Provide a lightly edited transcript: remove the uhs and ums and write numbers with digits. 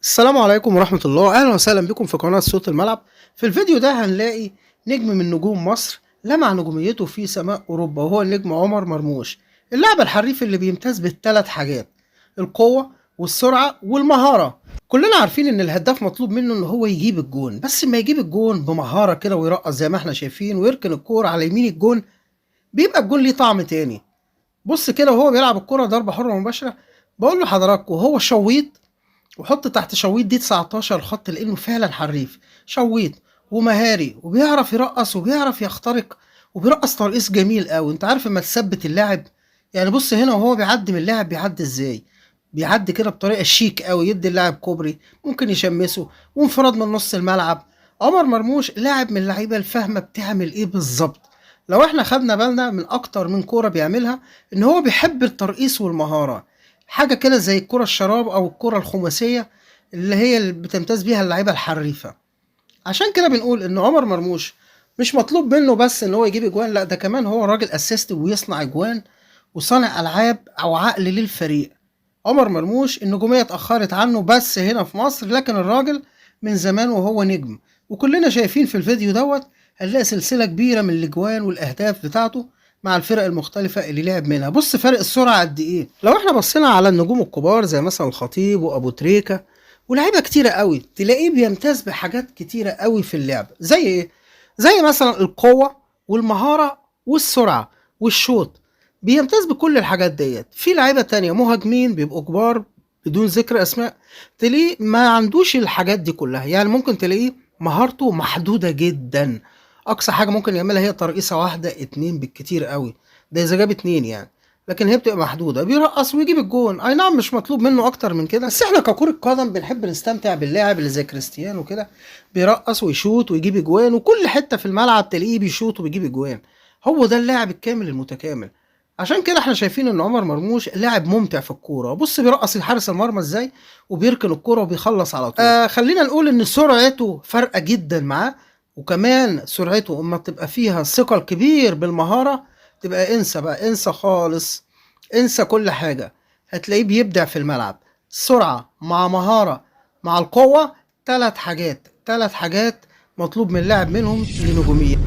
السلام عليكم ورحمة الله، أهلا وسهلا بكم في قناة صوت الملعب. في الفيديو ده هنلاقي نجم من نجوم مصر لمع نجوميته في سماء أوروبا، وهو النجم عمر مرموش، اللاعب الحريف اللي بيمتاز بالثلاث حاجات: القوة والسرعة والمهارة. كلنا عارفين إن الهداف مطلوب منه إن هو يجيب الجون، بس ما يجيب الجون بمهارة كده ويرقص زي ما احنا شايفين ويركن الكورة على يمين الجون، بيبقى الجون ليه طعم تاني. بص كده وهو بيلعب الكورة ضربة حرة مباشرة، بقول لحضراتكم هو شويط، وحط تحت شويط دي 19 خط لانه فعلا حريف، شويط ومهاري وبيعرف يرقص وبيعرف يخترق وبيرقص ترقيص جميل قوي. انت عارف اما تثبت اللاعب؟ يعني بص هنا وهو بيعدي من اللاعب بيعدي ازاي، بيعدي كده بطريقه شيك قوي، يدي اللاعب كوبري ممكن يشمسه وانفراد من نص الملعب. عمر مرموش لاعب من اللعيبه الفاهمه بتعمل ايه بالظبط. لو احنا خدنا بالنا من اكتر من كوره بيعملها ان هو بيحب الترقيص والمهاره، حاجه كده زي الكره الشراب او الكره الخماسيه اللي بتمتاز بيها اللعيبه الحريفه. عشان كده بنقول ان عمر مرموش مش مطلوب منه بس ان هو يجيب اجوان، لا ده كمان هو راجل اسيست ويصنع اجوان وصانع العاب او عقل للفريق. عمر مرموش النجوميه اتاخرت عنه بس هنا في مصر، لكن الراجل من زمان وهو نجم، وكلنا شايفين في الفيديو دوت هنلاقي سلسله كبيره من الاجوان والاهداف بتاعته مع الفرق المختلفة اللي لعب منها. بص فرق السرعة قد ايه. لو احنا بصينا على النجوم الكبار زي مثلا الخطيب وابو تريكة ولاعيبة كتيرة قوي، تلاقيه بيمتاز بحاجات كتيرة قوي في اللعب. زي ايه؟ زي مثلا القوة والمهارة والسرعة والشوط، بيمتاز بكل الحاجات ديت. في لعيبة تانية مهاجمين بيبقوا كبار بدون ذكر اسماء، تلاقيه ما عندوش الحاجات دي كلها، يعني ممكن تلاقيه مهارته محدودة جدا، اقصى حاجه ممكن يعملها هي ترقيصه واحده اتنين بالكتير قوي، ده اذا جاب اتنين يعني، لكن هي بتبقى محدوده. بيرقص ويجيب الجون، اي نعم مش مطلوب منه اكتر من كده، بس احنا ككرة قدم بنحب نستمتع باللاعب اللي زي كريستيانو كده، بيرقص ويشوط ويجيب اجوان، وكل حته في الملعب تلاقيه بيشوط وبيجيب اجوان. هو ده اللاعب الكامل المتكامل. عشان كده احنا شايفين ان عمر مرموش لاعب ممتع في الكوره. بص بيرقص حارس المرمى ازاي وبيركن الكوره وبيخلص على طول. خلينا نقول ان سرعته فارقه جدا معاه، وكمان سرعته اما تبقى فيها ثقل كبير بالمهارة، تبقى انسى بقى، انسى خالص، انسى كل حاجة، هتلاقيه بيبدع في الملعب. سرعة مع مهارة مع القوة، ثلاث حاجات مطلوب من اللاعب منهم لنجومية.